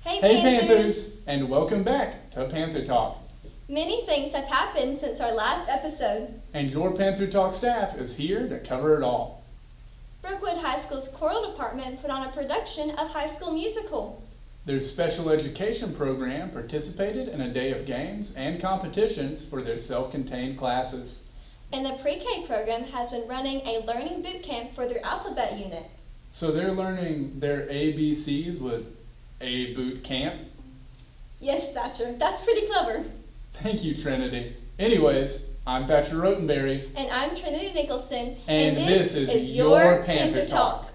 Hey Panthers! And welcome back to Panther Talk. Many things have happened since our last episode. And your Panther Talk staff is here to cover it all. Brookwood High School's choral department put on a production of High School Musical. Their special education program participated in a day of games and competitions for their self-contained classes. And the pre-K program has been running a learning boot camp for their alphabet unit. So they're learning their ABCs with a boot camp? Yes, Thatcher, that's pretty clever. Thank you, Trinity. Anyways, I'm Thatcher Rotenberry. And I'm Trinity Nicholson. And this is your Panther Talk.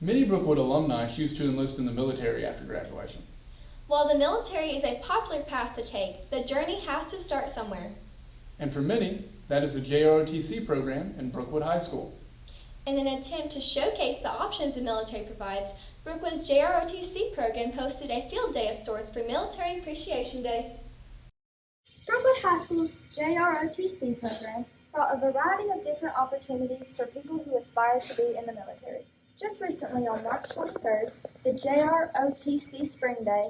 Many Brookwood alumni choose to enlist in the military after graduation. While the military is a popular path to take, the journey has to start somewhere. And for many, that is the JROTC program in Brookwood High School. In an attempt to showcase the options the military provides, Brookwood's JROTC program hosted a field day of sorts for Military Appreciation Day. Brookwood High School's JROTC program brought a variety of different opportunities for people who aspire to be in the military. Just recently, on March 23rd, the JROTC Spring Day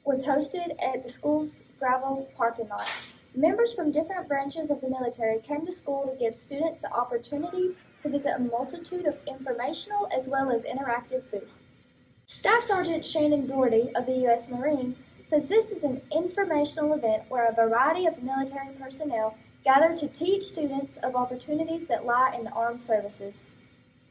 was hosted at the school's gravel parking lot. Members from different branches of the military came to school to give students the opportunity to visit a multitude of informational as well as interactive booths. Staff Sergeant Shannon Doherty of the U.S. Marines says this is an informational event where a variety of military personnel gather to teach students of opportunities that lie in the armed services.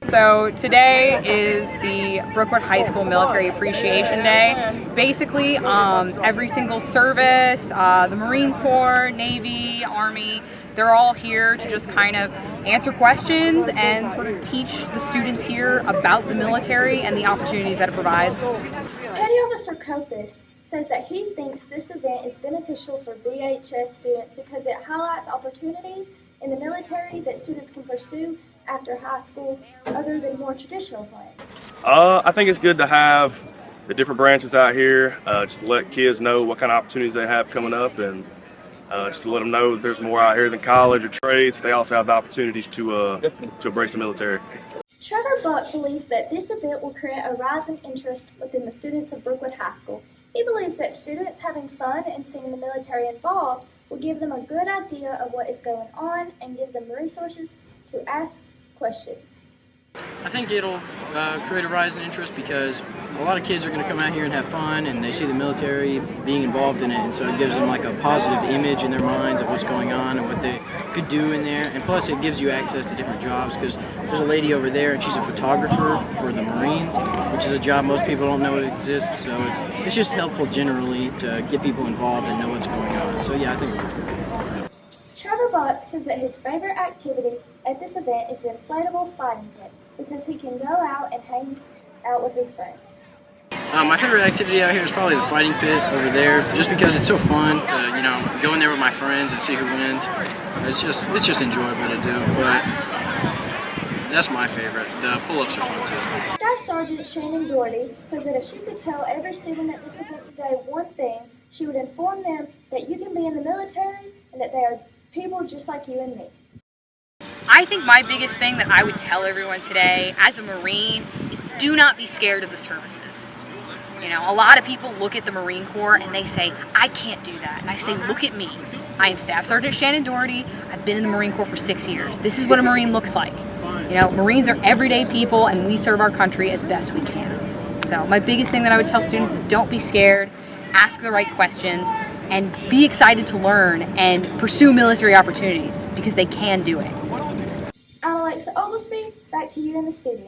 So today is the Brookwood High School Military Appreciation Day. Basically, every single service, the Marine Corps, Navy, Army, they're all here to just kind of answer questions and sort of teach the students here about the military and the opportunities that it provides. Petty Officer Copus says that he thinks this event is beneficial for VHS students because it highlights opportunities in the military that students can pursue after high school other than more traditional plans? I think it's good to have the different branches out here, just to let kids know what kind of opportunities they have coming up, and just to let them know that there's more out here than college or trades. They also have the opportunities to embrace the military. Trevor Buck believes that this event will create a rise in interest within the students of Brookwood High School. He believes that students having fun and seeing the military involved will give them a good idea of what is going on and give them resources to ask questions. I think it'll create a rise in interest because a lot of kids are going to come out here and have fun, and they see the military being involved in it, and so it gives them like a positive image in their minds of what's going on and what they could do in there. And plus it gives you access to different jobs, because there's a lady over there and she's a photographer for the Marines, which is a job most people don't know exists. So it's just helpful generally to get people involved and know what's going on. So yeah, I think Trevor Buck says that his favorite activity at this event is the inflatable fighting pit because he can go out and hang out with his friends. My favorite activity out here is probably the fighting pit over there, just because it's so fun to, go in there with my friends and see who wins. It's just enjoyable to do, but that's my favorite. The pull-ups are fun too. Staff Sergeant Shannon Doherty says that if she could tell every student at this event today one thing, she would inform them that you can be in the military and that they are people just like you and me. I think my biggest thing that I would tell everyone today as a Marine is do not be scared of the services. A lot of people look at the Marine Corps and they say, I can't do that. And I say, look at me. I am Staff Sergeant Shannon Doherty. I've been in the Marine Corps for 6 years. This is what a Marine looks like. Marines are everyday people and we serve our country as best we can. So my biggest thing that I would tell students is don't be scared, ask the right questions, and be excited to learn and pursue military opportunities because they can do it. I'm Alexa Oglesby, back to you in the studio.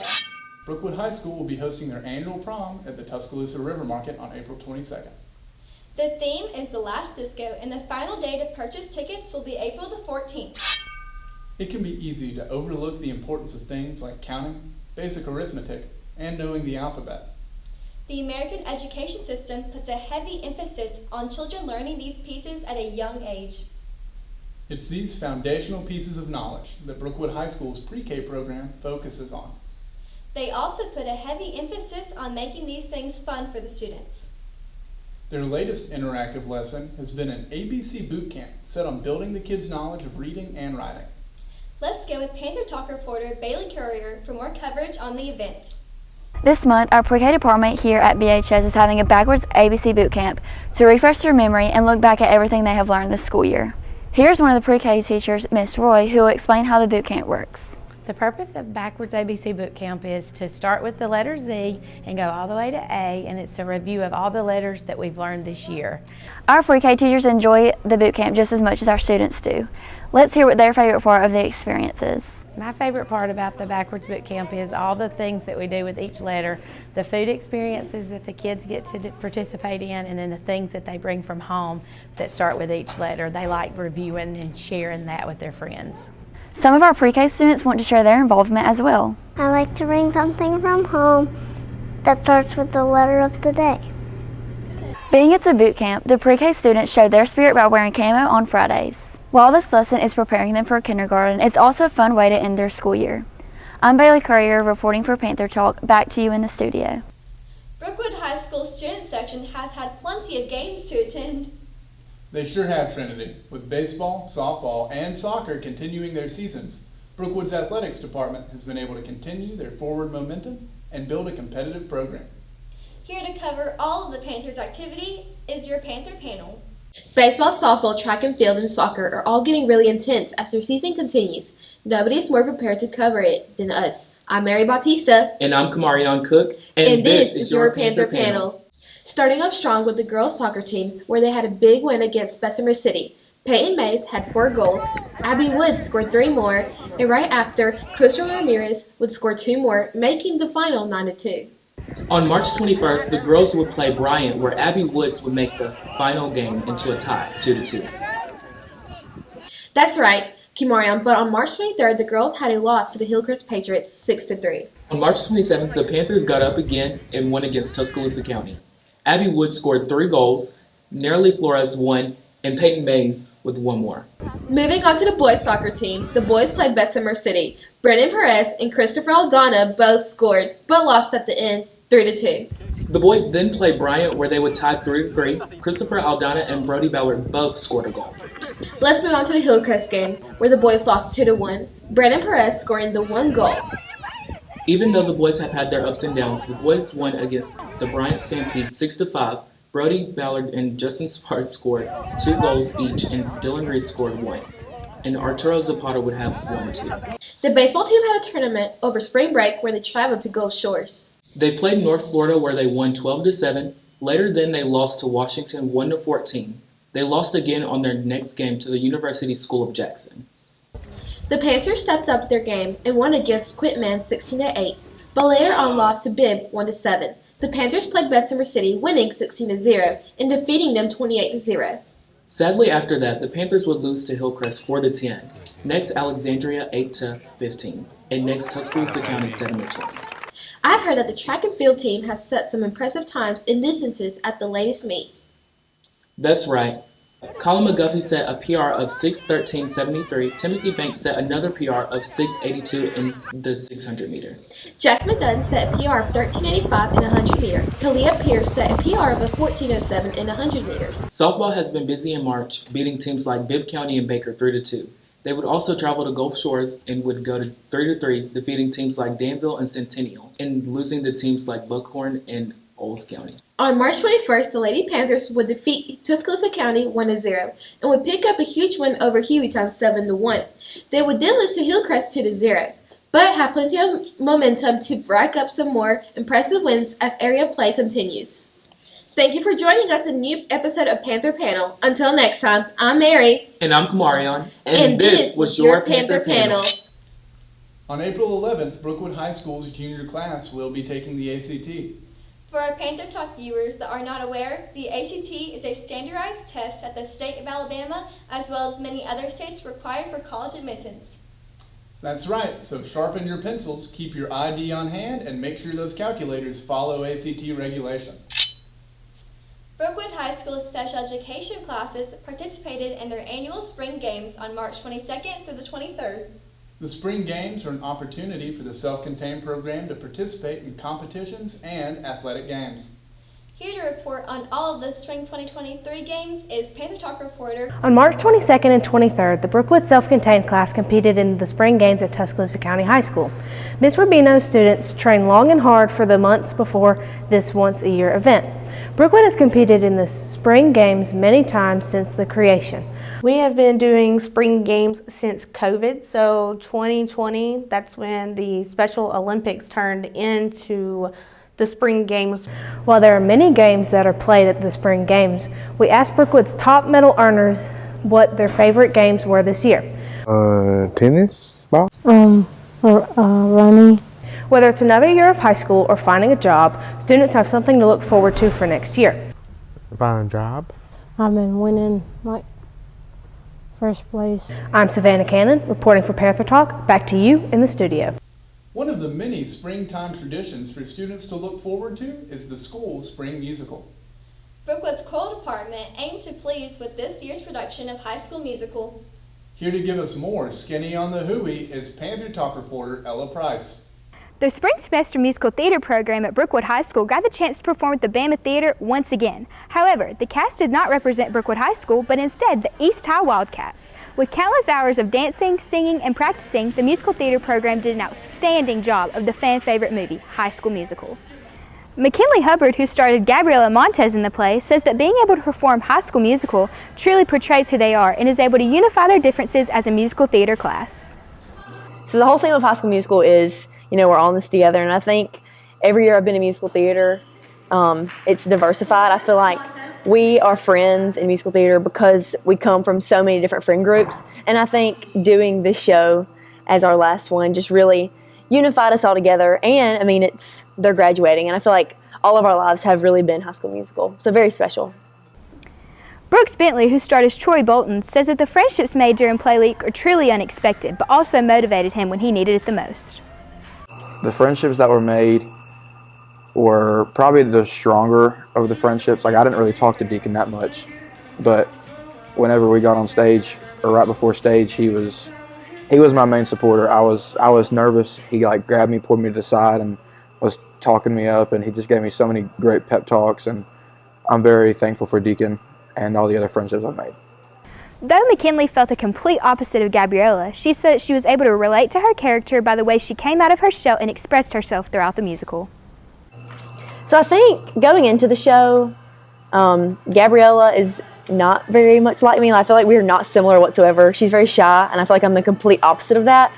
Brookwood High School will be hosting their annual prom at the Tuscaloosa River Market on April 22nd. The theme is The Last Disco, and the final day to purchase tickets will be April the 14th. It can be easy to overlook the importance of things like counting, basic arithmetic, and knowing the alphabet. The American education system puts a heavy emphasis on children learning these pieces at a young age. It's these foundational pieces of knowledge that Brookwood High School's pre-K program focuses on. They also put a heavy emphasis on making these things fun for the students. Their latest interactive lesson has been an ABC boot camp set on building the kids' knowledge of reading and writing. Let's go with PantherTalk reporter Bailey Courier for more coverage on the event. This month, our pre-K department here at BHS is having a backwards ABC boot camp to refresh their memory and look back at everything they have learned this school year. Here's one of the pre-K teachers, Miss Roy, who will explain how the boot camp works. The purpose of Backwards ABC Boot Camp is to start with the letter Z and go all the way to A, and it's a review of all the letters that we've learned this year. Our pre-K teachers enjoy the boot camp just as much as our students do. Let's hear what their favorite part of the experience is. My favorite part about the Backwards Boot Camp is all the things that we do with each letter, the food experiences that the kids get to participate in, and then the things that they bring from home that start with each letter. They like reviewing and sharing that with their friends. Some of our pre-K students want to share their involvement as well. I like to bring something from home that starts with the letter of the day. Being it's a boot camp, the pre-K students show their spirit by wearing camo on Fridays. While this lesson is preparing them for kindergarten, it's also a fun way to end their school year. I'm Bailey Courier reporting for Panther Talk. Back to you in the studio. Brookwood High School student section has had plenty of games to attend. They sure have, Trinity. With baseball, softball, and soccer continuing their seasons, Brookwood's athletics department has been able to continue their forward momentum and build a competitive program. Here to cover all of the Panthers' activity is your Panther panel. Baseball, softball, track and field, and soccer are all getting really intense as their season continues. Nobody is more prepared to cover it than us. I'm Mary Bautista. And I'm Kamarion Cook. And this is your Panther panel. Starting off strong with the girls' soccer team, where they had a big win against Bessemer City. Peyton Mays had 4 goals, Abby Woods scored 3 more, and right after, Crystal Ramirez would score 2 more, making the final 9-2. On March 21st, the girls would play Bryant, where Abby Woods would make the final game into a tie, 2-2. That's right, Kimarion, but on March 23rd, the girls had a loss to the Hillcrest Patriots, 6-3. On March 27th, the Panthers got up again and won against Tuscaloosa County. Abby Woods scored 3 goals, Nerly Flores won, and Peyton Mays with 1 more. Moving on to the boys' soccer team, the boys played Bessemer City. Brennan Perez and Christopher Aldana both scored, but lost at the end, 3-2. The boys then played Bryant, where they would tie 3-3. Christopher Aldana and Brody Ballard both scored a goal. Let's move on to the Hillcrest game, where the boys lost 2-1. Brennan Perez scoring the 1 goal. Even though the boys have had their ups and downs, the boys won against the Bryant Stampede 6-5. Brody Ballard and Justin Sparks scored 2 goals each, and Dylan Reese scored 1. And Arturo Zapata would have 1 too. The baseball team had a tournament over spring break where they traveled to Gulf Shores. They played North Florida, where they won 12-7. Later then, they lost to Washington 1-14. They lost again on their next game to the University School of Jackson. The Panthers stepped up their game and won against Quitman 16-8, but later on lost to Bibb 1-7. The Panthers played Bessemer City, winning 16-0 and defeating them 28-0. Sadly, after that, the Panthers would lose to Hillcrest 4-10. Next, Alexandria 8-15, and next Tuscaloosa County 7-20. I've heard that the track and field team has set some impressive times and distances at the latest meet. That's right. Colin McGuffey set a PR of 6:13.73. Timothy Banks set another PR of 6:82 in the 600 meter. Jasmine Dunn set a PR of 13.85 in 100 meter. Kalia Pierce set a PR of 14.07 in 100 meters. Softball has been busy in March, beating teams like Bibb County and Baker 3-2. They would also travel to Gulf Shores and would go to 3-3, defeating teams like Danville and Centennial, and losing to teams like Buckhorn and Olds County. On March 21st, the Lady Panthers would defeat Tuscaloosa County 1-0 and would pick up a huge win over Hueytown 7-1. They would then lose to Hillcrest 2-0, but have plenty of momentum to rack up some more impressive wins as area play continues. Thank you for joining us in a new episode of Panther Panel. Until next time, I'm Mary. And I'm Kamarion. And this was your Panther Panel. On April 11th, Brookwood High School's junior class will be taking the ACT. For our Panther Talk viewers that are not aware, the ACT is a standardized test that the state of Alabama, as well as many other states, require for college admittance. That's right, so sharpen your pencils, keep your ID on hand, and make sure those calculators follow ACT regulation. Brookwood High High School's special education classes participated in their annual spring games on March 22nd through the 23rd. The spring games are an opportunity for the self-contained program to participate in competitions and athletic games. Here to report on all of the spring 2023 games is PantherTalk reporter. On March 22nd and 23rd, the Brookwood self-contained class competed in the spring games at Tuscaloosa County High School. Ms. Rubino's students trained long and hard for the months before this once-a-year event. Brookwood has competed in the spring games many times since the creation. We have been doing spring games since COVID, so 2020, that's when the Special Olympics turned into the spring games. While there are many games that are played at the spring games, we asked Brookwood's top medal earners what their favorite games were this year. Tennis, ball? Running. Whether it's another year of high school or finding a job, students have something to look forward to for next year. Find a job? I've been winning first place. I'm Savannah Cannon, reporting for Panther Talk. Back to you in the studio. One of the many springtime traditions for students to look forward to is the school's spring musical. Brookwood's choral department aimed to please with this year's production of High School Musical. Here to give us more skinny on the hooey is Panther Talk reporter Ella Price. The spring semester musical theater program at Brookwood High School got the chance to perform at the Bama Theater once again. However, the cast did not represent Brookwood High School, but instead the East High Wildcats. With countless hours of dancing, singing, and practicing, the musical theater program did an outstanding job of the fan favorite movie, High School Musical. McKinley Hubbard, who starred Gabriela Montez in the play, says that being able to perform High School Musical truly portrays who they are and is able to unify their differences as a musical theater class. So the whole theme of High School Musical is, we're all in this together, and I think every year I've been in musical theater, it's diversified. I feel like we are friends in musical theater because we come from so many different friend groups, and I think doing this show as our last one just really unified us all together, and they're graduating, and I feel like all of our lives have really been High School Musical, so very special. Brooks Bentley, who starred as Troy Bolton, says that the friendships made during Play Week are truly unexpected, but also motivated him when he needed it the most. The friendships that were made were probably the stronger of the friendships. Like, I didn't really talk to Deacon that much, but whenever we got on stage, or right before stage, he was my main supporter. I was nervous. He grabbed me, pulled me to the side, and was talking me up, and he just gave me so many great pep talks, and I'm very thankful for Deacon and all the other friendships I've made. Though McKinley felt the complete opposite of Gabriela, she said that she was able to relate to her character by the way she came out of her shell and expressed herself throughout the musical. So I think going into the show, Gabriela is not very much like me. I feel like we are not similar whatsoever. She's very shy, and I feel like I'm the complete opposite of that.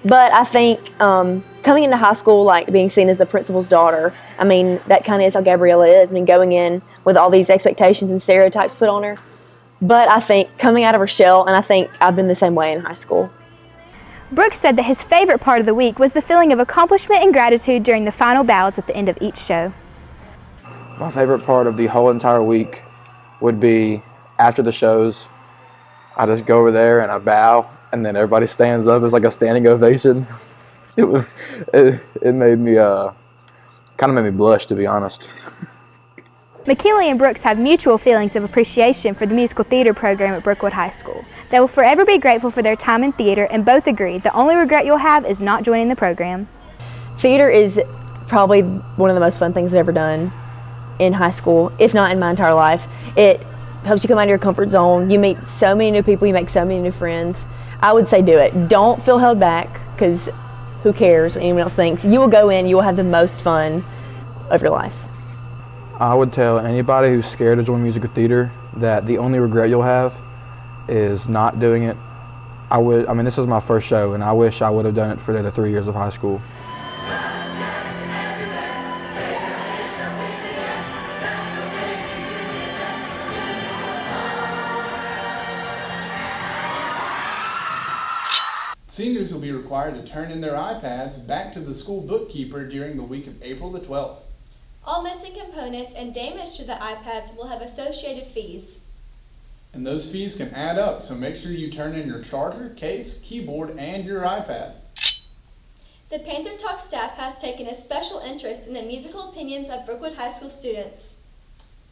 But I think coming into high school, being seen as the principal's daughter, that kind of is how Gabriela is. Going in with all these expectations and stereotypes put on her. But I think coming out of her shell, and I think I've been the same way in high school. Brooks said that his favorite part of the week was the feeling of accomplishment and gratitude during the final bows at the end of each show. My favorite part of the whole entire week would be after the shows, I just go over there and I bow, and then everybody stands up. It's like a standing ovation. It made me, kind of made me blush, to be honest. McKinley and Brooks have mutual feelings of appreciation for the musical theater program at Brookwood High School. They will forever be grateful for their time in theater, and both agree the only regret you'll have is not joining the program. Theater is probably one of the most fun things I've ever done in high school, if not in my entire life. It helps you come out of your comfort zone. You meet so many new people, you make so many new friends. I would say do it. Don't feel held back, because who cares what anyone else thinks. You will go in, you will have the most fun of your life. I would tell anybody who's scared to join musical theater that the only regret you'll have is not doing it. This was my first show, and I wish I would have done it for the 3 years of high school. Seniors will be required to turn in their iPads back to the school bookkeeper during the week of April the 12th. All missing components and damage to the iPads will have associated fees. And those fees can add up, so make sure you turn in your charger, case, keyboard, and your iPad. The PantherTalk staff has taken a special interest in the musical opinions of Brookwood High School students.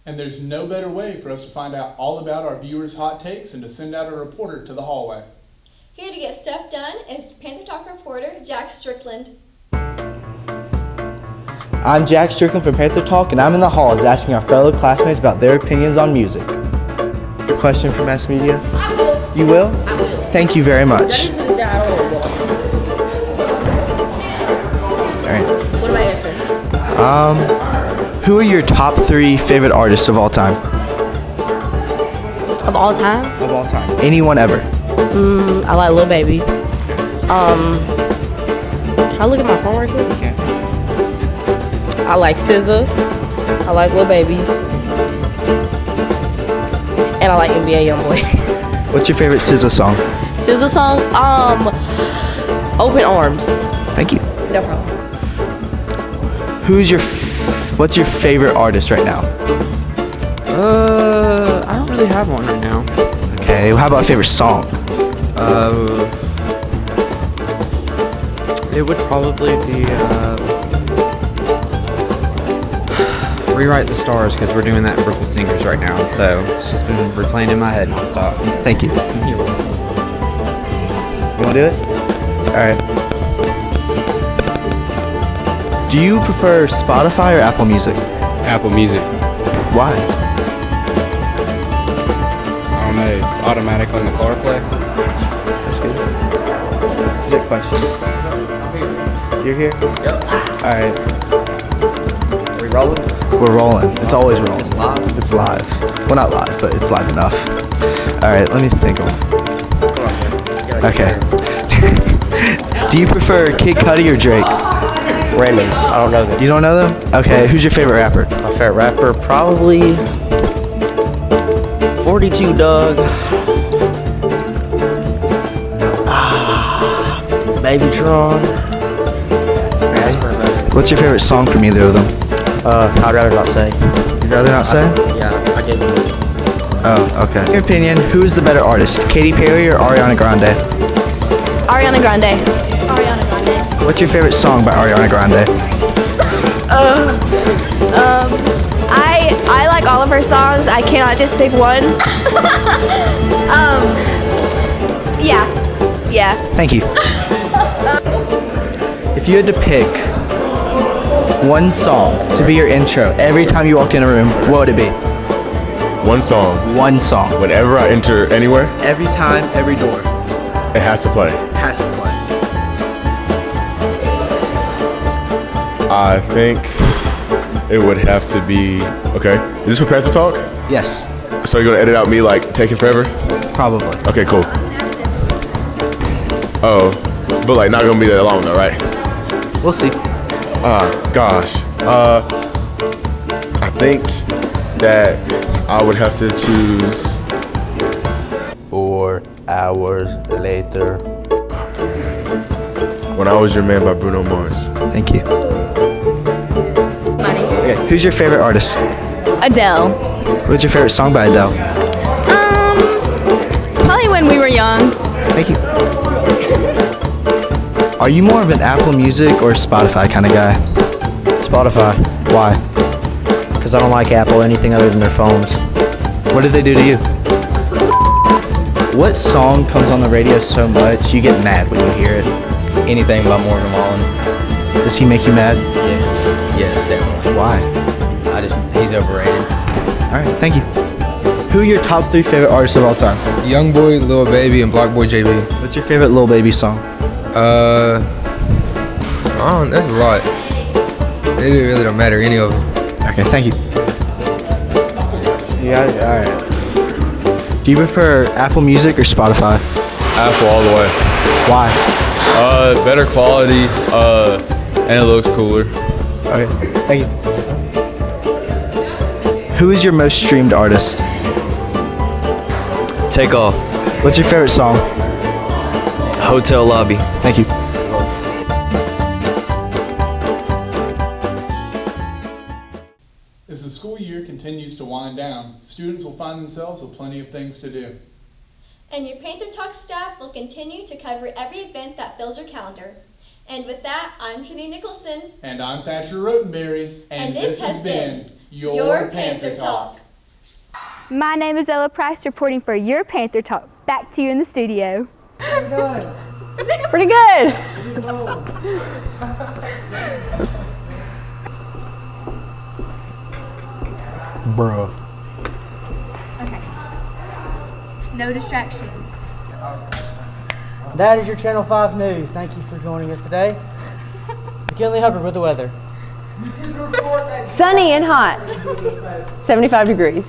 And there's no better way for us to find out all about our viewers' hot takes and to send out a reporter to the hallway. Here to get stuff done is Panther Talk reporter Jack Strickland. I'm Jack Strickland from Panther Talk, and I'm in the halls asking our fellow classmates about their opinions on music. A question for mass media? I will. You will? I will. Thank you very much. Alright. What am I answering? Who are your top 3 favorite artists of all time? Of all time? Of all time. Anyone ever? I like Lil Baby. Can I look at my phone right quick? Okay. I like SZA. I like Lil Baby. And I like NBA Youngboy. What's your favorite SZA song? SZA song? Open Arms. Thank you. No problem. What's your favorite artist right now? I don't really have one right now. Okay, well, how about favorite song? It would probably be Rewrite the Stars, because we're doing that in Brookwood Singers right now, so it's just been replaying in my head nonstop. Thank you. You're welcome. You want to do it? Alright. Do you prefer Spotify or Apple Music? Apple Music. Why? I don't know, it's automatic on the car play. That's good. Is it a question? You're here? Yep. Alright. Are we rolling? We're rolling. It's always rolling. It's live? It's live. Well, not live, but it's live enough. Alright, let me think of. Okay. Do you prefer Kid Cudi or Drake? Randoms. I don't know them. You don't know them? Okay, who's your favorite rapper? My favorite rapper, probably 42 Doug. Babytron. What's your favorite song from either of them? I'd rather not say. You'd rather not say? Yeah, I gave you. Oh, okay. In your opinion, who is the better artist, Katy Perry or Ariana Grande? Ariana Grande. Ariana Grande. What's your favorite song by Ariana Grande? I like all of her songs. I cannot just pick one. Yeah. Thank you. If you had to pick one song to be your intro every time you walked in a room, what would it be? One song. One song. Whenever I enter anywhere, Every time, every door. it has to play. Has to play. I think it would have to be, okay, is this for Panther Talk? Yes. So you're gonna edit out me like taking forever? Probably. Okay, cool. Oh, but like not gonna be that long though, right? We'll see. Gosh. I think that I would have to choose 4 hours later. When I Was Your Man by Bruno Mars. Thank you. Money. Okay, who's your favorite artist? Adele. What's your favorite song by Adele? Probably When We Were Young. Thank you. Are you more of an Apple Music or Spotify kind of guy? Spotify. Why? Because I don't like Apple anything other than their phones. What did they do to you? What song comes on the radio so much you get mad when you hear it? Anything by Morgan Wallen. Does he make you mad? Yes, definitely. Why? He's overrated. Alright, thank you. Who are your top 3 favorite artists of all time? Youngboy, Lil Baby, and Block Boy JB. What's your favorite Lil Baby song? That's a lot. It really don't matter, any of them. Okay, thank you. Yeah, alright. Do you prefer Apple Music or Spotify? Apple all the way. Why? Better quality, and it looks cooler. Okay, thank you. Who is your most streamed artist? Take Off. What's your favorite song? Hotel Lobby. Thank you. As the school year continues to wind down, students will find themselves with plenty of things to do. And your Panther Talk staff will continue to cover every event that fills your calendar. And with that, I'm Kenny Nicholson. And I'm Thatcher Rotenberry. And this has been Your Panther Talk. My name is Ella Price, reporting for Your Panther Talk. Back to you in the studio. Pretty good. Bruh. Okay. No distractions. That is your Channel 5 News. Thank you for joining us today. McKinley Hubbard with the weather. Sunny and hot. 75 degrees.